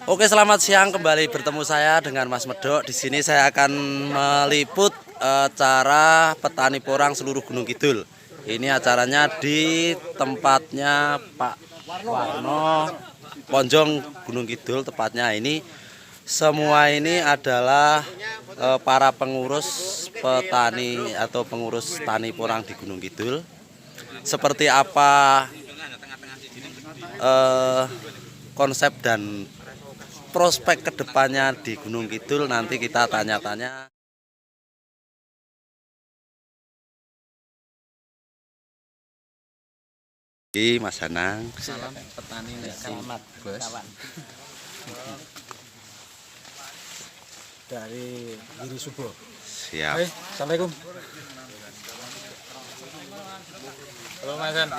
Oke, selamat siang, kembali bertemu saya dengan Mas Medok. Di sini saya akan meliput acara petani porang seluruh Gunung Kidul. Ini acaranya di tempatnya Pak Warno, Ponjong Gunung Kidul tepatnya ini. Semua ini adalah para pengurus petani atau pengurus tani porang di Gunung Kidul. Seperti apa konsep dan prospek kedepannya di Gunung Kidul, nanti kita tanya-tanya. Mas Anang. Salam petani selamat bos. Dari Giri Subo. Siap. Assalamualaikum. Halo Mas An.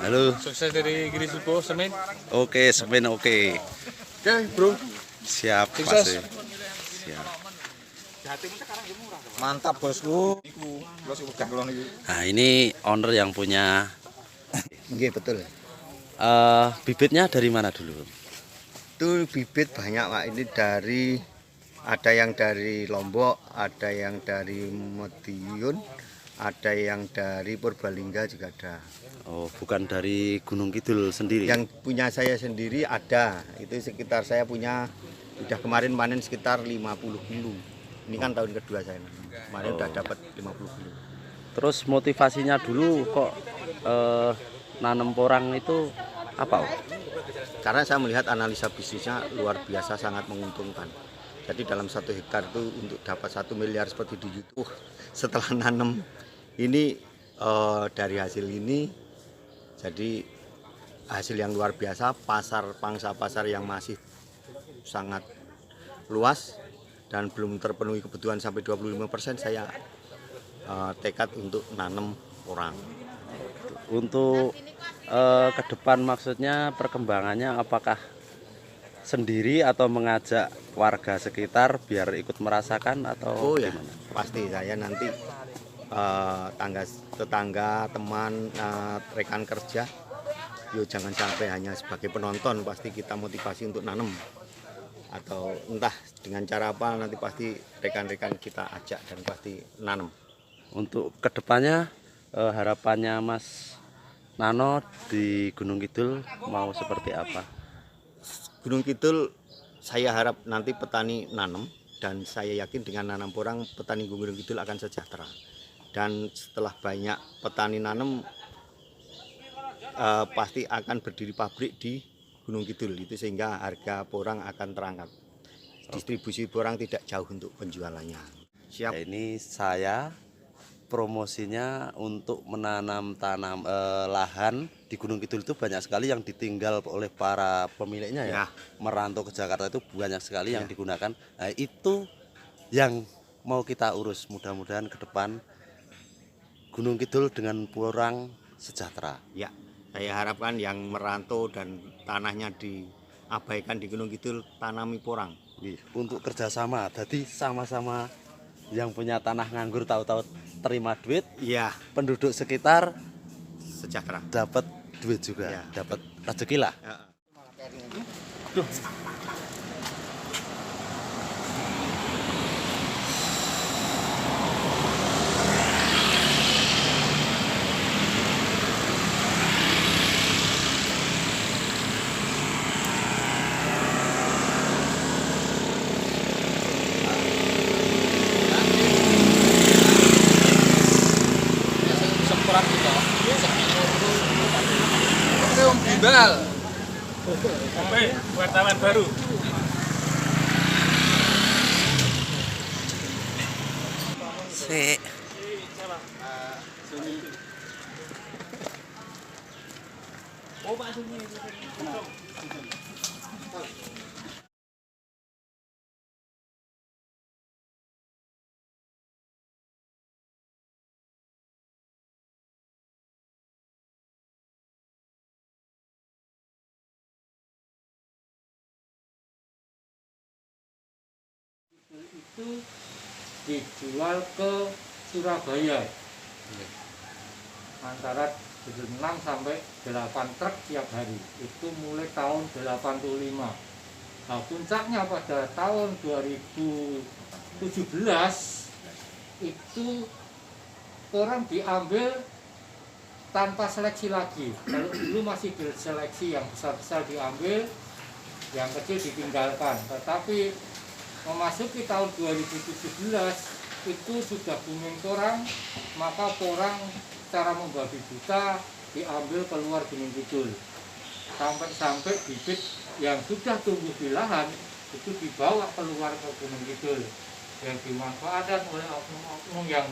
Halo. Sukses dari Giri Subo Semin. Oke, Semin oke. Oke bro. Siap. Sukses. Siap. Mantap bosku. Nah, ini owner yang punya. Iya betul. Bibitnya dari mana dulu? Itu bibit banyak Pak. Ini ada yang dari Lombok, ada yang dari Madiun, ada yang dari Purbalingga juga ada. Oh, bukan dari Gunung Kidul sendiri. Yang punya saya sendiri ada. Itu sekitar saya punya udah kemarin panen sekitar 50 kilo. Ini kan tahun kedua saya. Kemarin udah dapat 50 kilo. Terus motivasinya dulu kok nanam porang itu apa? Karena saya melihat analisa bisnisnya luar biasa sangat menguntungkan. Jadi dalam 1 hektar itu untuk dapat 1 miliar seperti di YouTube. Setelah nanam ini dari hasil ini jadi hasil yang luar biasa. Pangsa pasar yang masih sangat luas dan belum terpenuhi kebutuhan sampai 25%, saya tekad untuk nanam porang. Untuk ke depan maksudnya perkembangannya apakah sendiri atau mengajak warga sekitar biar ikut merasakan atau ya, gimana? pasti saya nanti tetangga, teman, rekan kerja, yuk jangan sampai hanya sebagai penonton, pasti kita motivasi untuk nanam. Atau entah dengan cara apa nanti pasti rekan-rekan kita ajak dan pasti nanam. Untuk kedepannya harapannya Mas Nano di Gunung Kidul mau seperti apa? Gunung Kidul saya harap nanti petani nanam, dan saya yakin dengan nanam porang petani Gunung Kidul akan sejahtera. Dan setelah banyak petani nanam pasti akan berdiri pabrik di Gunung Kidul itu, sehingga harga porang akan terangkat. Distribusi porang tidak jauh untuk penjualannya. Siap. Ya, ini saya promosinya untuk menanam lahan di Gunung Kidul itu banyak sekali yang ditinggal oleh para pemiliknya ya. Merantau ke Jakarta itu banyak sekali yang digunakan. Nah, itu yang mau kita urus, mudah-mudahan ke depan Gunung Kidul dengan porang sejahtera. Ya, saya harapkan yang merantau dan tanahnya diabaikan di Gunung Kidul tanami porang. Untuk kerjasama, jadi sama-sama yang punya tanah nganggur tahu-tahu terima duit, ya, penduduk sekitar sejahtera, dapat duit juga, ya, dapat rezeki lah. Om Gimbal. Sampai wartawan baru. Sik. Oh Pak Suni. Itu dijual ke Surabaya antara 6 sampai 8 truk tiap hari, itu mulai tahun 85. Nah, puncaknya pada tahun 2017 itu orang diambil tanpa seleksi lagi. Kalau dulu masih diseleksi, yang besar-besar diambil, yang kecil ditinggalkan. Tetapi memasuki tahun 2017 itu sudah booming porang, maka porang secara membabi buta diambil keluar Gunung Kidul. Sampai bibit yang sudah tumbuh di lahan itu dibawa keluar ke Gunung Kidul, yang dimanfaatkan oleh oknum-oknum yang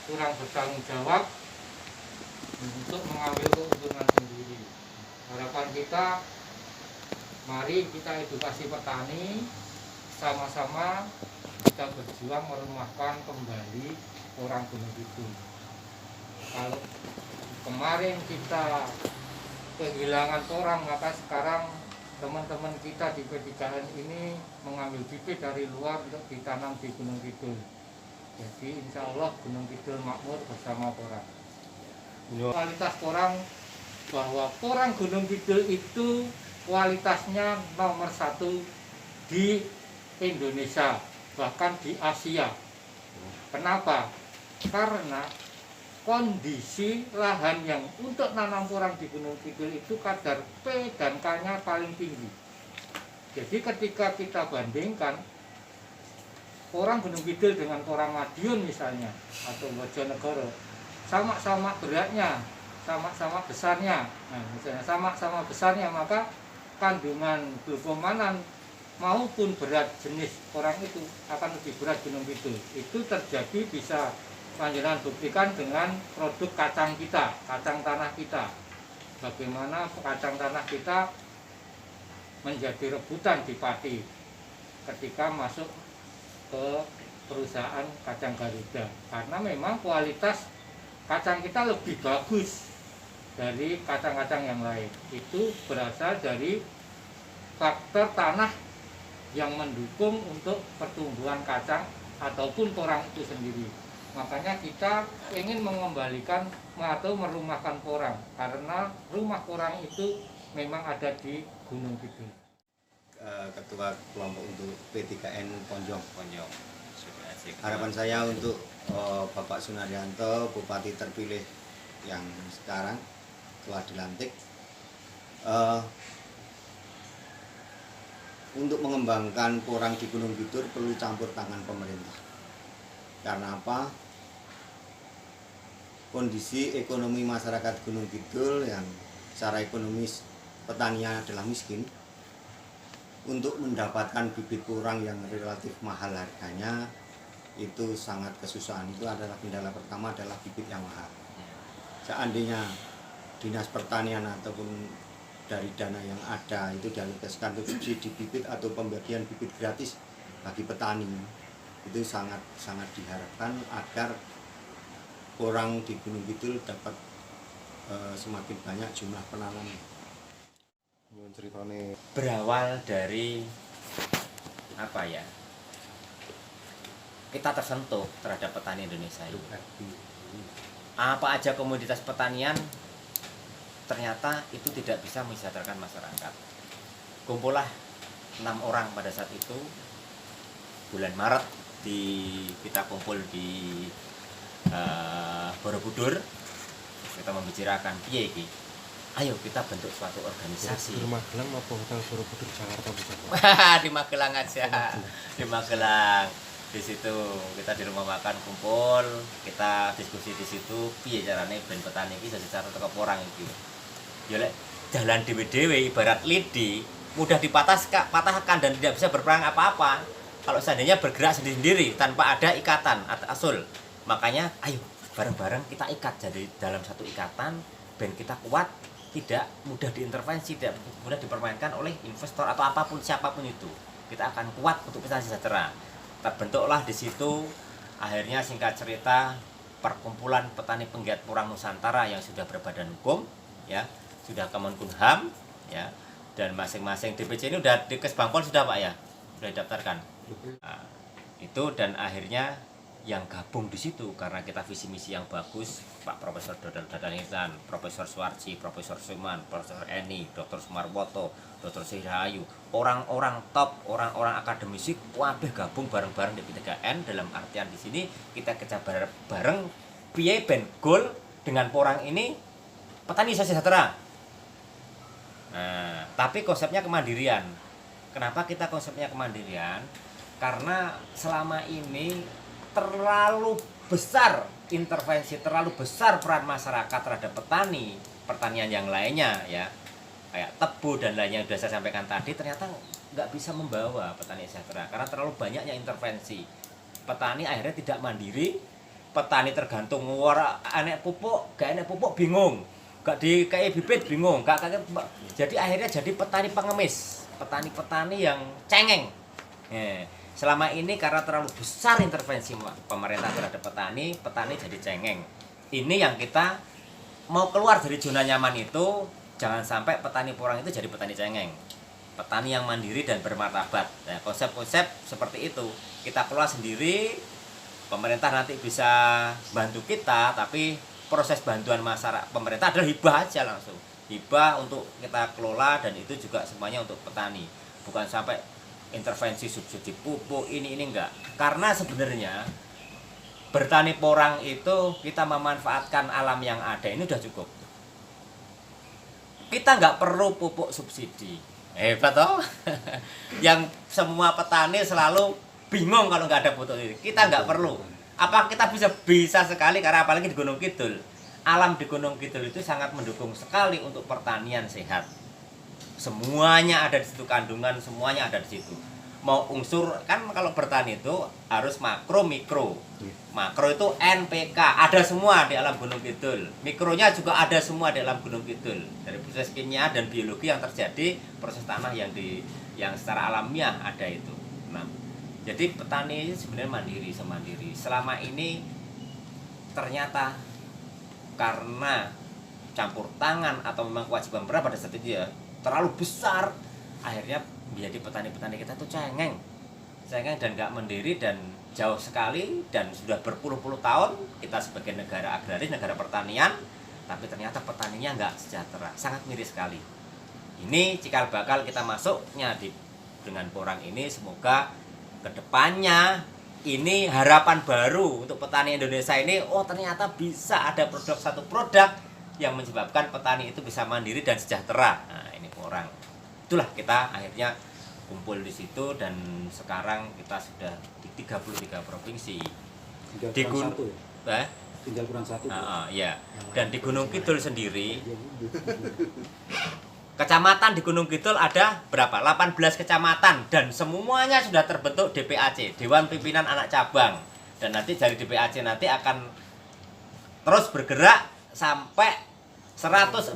kurang bertanggung jawab untuk mengambil keuntungan sendiri. Harapan kita, mari kita edukasi petani, sama-sama kita berjuang merumahkan kembali orang Gunung Kidul. Kalau kemarin kita kehilangan orang, maka sekarang teman-teman kita di P3N ini mengambil bibit dari luar untuk ditanam di Gunung Kidul. Jadi insya Allah Gunung Kidul makmur bersama porang. Kualitas porang, bahwa porang Gunung Kidul itu kualitasnya nomor 1 di Indonesia, bahkan di Asia. Kenapa? Karena kondisi lahan yang untuk nanam porang di Gunung Kidul itu kadar P dan K-nya paling tinggi. Jadi ketika kita bandingkan porang Gunung Kidul dengan porang Madiun misalnya, atau Bojonegoro, sama-sama beratnya, sama-sama besarnya. Nah, misalnya sama-sama besarnya, maka kandungan glukomanan maupun berat jenis porang itu akan lebih berat Gunung Kidul. Itu terjadi, bisa panjenengan buktikan dengan produk kacang kita, kacang tanah kita. Bagaimana kacang tanah kita menjadi rebutan di Pati ketika masuk ke perusahaan kacang Garuda, karena memang kualitas kacang kita lebih bagus dari kacang-kacang yang lain. Itu berasal dari faktor tanah yang mendukung untuk pertumbuhan kacang ataupun porang itu sendiri. Makanya kita ingin mengembalikan atau merumahkan porang, karena rumah porang itu memang ada di Gunung Kidul. Ketua kelompok untuk P3N Ponjong. Harapan saya untuk Bapak Sunaryanto, Bupati terpilih yang sekarang telah dilantik, untuk mengembangkan porang di Gunung Kidul perlu campur tangan pemerintah. Karena apa? Kondisi ekonomi masyarakat Gunung Kidul yang secara ekonomis petaninya adalah miskin, untuk mendapatkan bibit porang yang relatif mahal harganya itu sangat kesusahan. Itu adalah kendala pertama, adalah bibit yang mahal. Seandainya Dinas Pertanian ataupun dari dana yang ada itu dialokasikan untuk subsidi bibit atau pembagian bibit gratis bagi petani, itu sangat diharapkan agar porang di Gunung Kidul dapat semakin banyak jumlah penanamnya. Berawal dari apa ya, kita tersentuh terhadap petani Indonesia itu. Apa aja komoditas pertanian ternyata itu tidak bisa mensejahterakan masyarakat. Kumpullah 6 orang pada saat itu, bulan Maret kita kumpul di Borobudur. Kita membicarakan piye iki, ayo kita bentuk suatu organisasi. Di Magelang maupun Hotel Borobudur Jakarta Pusat. Di Magelang aja, di Magelang. Di situ kita di rumah makan kumpul, kita diskusi di situ piye carane ben petani iki secara teko porang iki. Ya lek jalan dhewe-dhewe ibarat lidi, mudah dipatahkan dan tidak bisa berperang apa-apa kalau seandainya bergerak sendiri-sendiri tanpa ada ikatan atau asul. Makanya ayo bareng-bareng kita ikat jadi dalam satu ikatan, ben kita kuat, tidak mudah diintervensi, tidak mudah dipermainkan oleh investor atau apapun siapapun itu. Kita akan kuat untuk petani sejahtera. Terbentuklah di situ akhirnya singkat cerita perkumpulan petani penggiat porang Nusantara yang sudah berbadan hukum, ya, sudah Kemenkumham, ya, dan masing-masing DPC ini udah di Kesbangpol sudah Pak ya, sudah didaftarkan. Nah, itu dan akhirnya yang gabung di situ karena kita visi misi yang bagus. Pak Profesor Dadan Intan, Profesor Suwarji, Profesor Suman, Profesor Eni, Dr. Sumarwoto, Dr. Sirahayu, orang-orang top, orang-orang akademisi kabeh gabung bareng-bareng di P3N. Dalam artian di sini kita kerja bareng piye ben goal dengan porang ini petani sejahtera. Nah, tapi konsepnya kemandirian. Kenapa kita konsepnya kemandirian? Karena selama ini terlalu besar intervensi, terlalu besar peran masyarakat terhadap petani, pertanian yang lainnya ya, kayak tebu dan lainnya yang sudah saya sampaikan tadi, ternyata nggak bisa membawa petani sejahtera karena terlalu banyaknya intervensi. Petani akhirnya tidak mandiri, petani tergantung anek pupuk, gak enek pupuk bingung, gak dikai bibit bingung, jadi akhirnya jadi petani pengemis, petani-petani yang cengeng. Selama ini karena terlalu besar intervensi pemerintah terhadap petani, petani jadi cengeng. Ini yang kita mau keluar dari zona nyaman itu, jangan sampai petani porang itu jadi petani cengeng. Petani yang mandiri dan bermartabat. Nah, konsep-konsep seperti itu kita keluar sendiri, pemerintah nanti bisa bantu kita, tapi proses bantuan masyarakat pemerintah adalah hibah aja langsung. Hibah untuk kita kelola dan itu juga semuanya untuk petani. Bukan sampai intervensi subsidi pupuk ini enggak, karena sebenarnya bertani porang itu kita memanfaatkan alam yang ada ini udah cukup, kita nggak perlu pupuk subsidi. Hebat toh. Yang semua petani selalu bingung kalau nggak ada pupuk ini, kita nggak perlu. Apa kita bisa sekali, karena apalagi di Gunung Kidul, alam di Gunung Kidul itu sangat mendukung sekali untuk pertanian sehat. Semuanya ada di situ, kandungan semuanya ada di situ. Mau unsur kan kalau bertani itu harus makro mikro. Makro itu NPK, ada semua di alam Gunung Kidul. Mikronya juga ada semua di alam Gunung Kidul. Dari proses kimia dan biologi yang terjadi, proses tanah yang secara alamiah ada itu. Nah, jadi petani ini sebenarnya mandiri semandiri. Selama ini ternyata karena campur tangan atau memang kewajiban berat pada saat itu ya terlalu besar, akhirnya menjadi petani-petani kita tuh cengeng dan gak mandiri dan jauh sekali, dan sudah berpuluh-puluh tahun kita sebagai negara agraris, negara pertanian, tapi ternyata petaninya nggak sejahtera, sangat miris sekali. Ini cikal bakal kita masuknya dengan porang ini, semoga kedepannya ini harapan baru untuk petani Indonesia ini. Oh ternyata bisa ada satu produk yang menyebabkan petani itu bisa mandiri dan sejahtera. Nah ini porang. Itulah kita akhirnya kumpul di situ, dan sekarang kita sudah di 33 provinsi. Tinggal kurang satu. Ya. Dan di Gunung Kidul sendiri, kecamatan di Gunung Kidul ada berapa? 18 kecamatan, dan semuanya sudah terbentuk DPAC, Dewan Pimpinan Anak Cabang. Dan nanti dari DPAC nanti akan terus bergerak sampai 144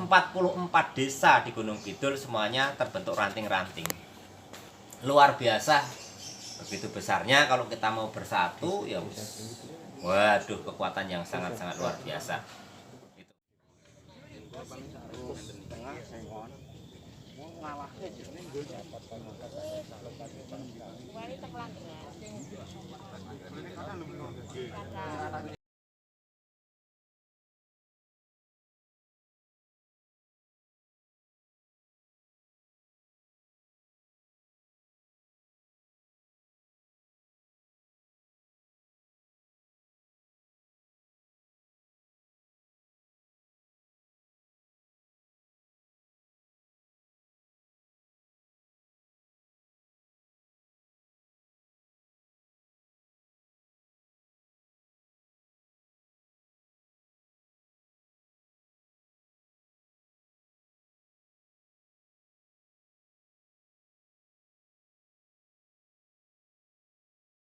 desa di Gunung Kidul, semuanya terbentuk ranting-ranting. Luar biasa, begitu besarnya kalau kita mau bersatu ya. Waduh, kekuatan yang sangat-sangat luar biasa.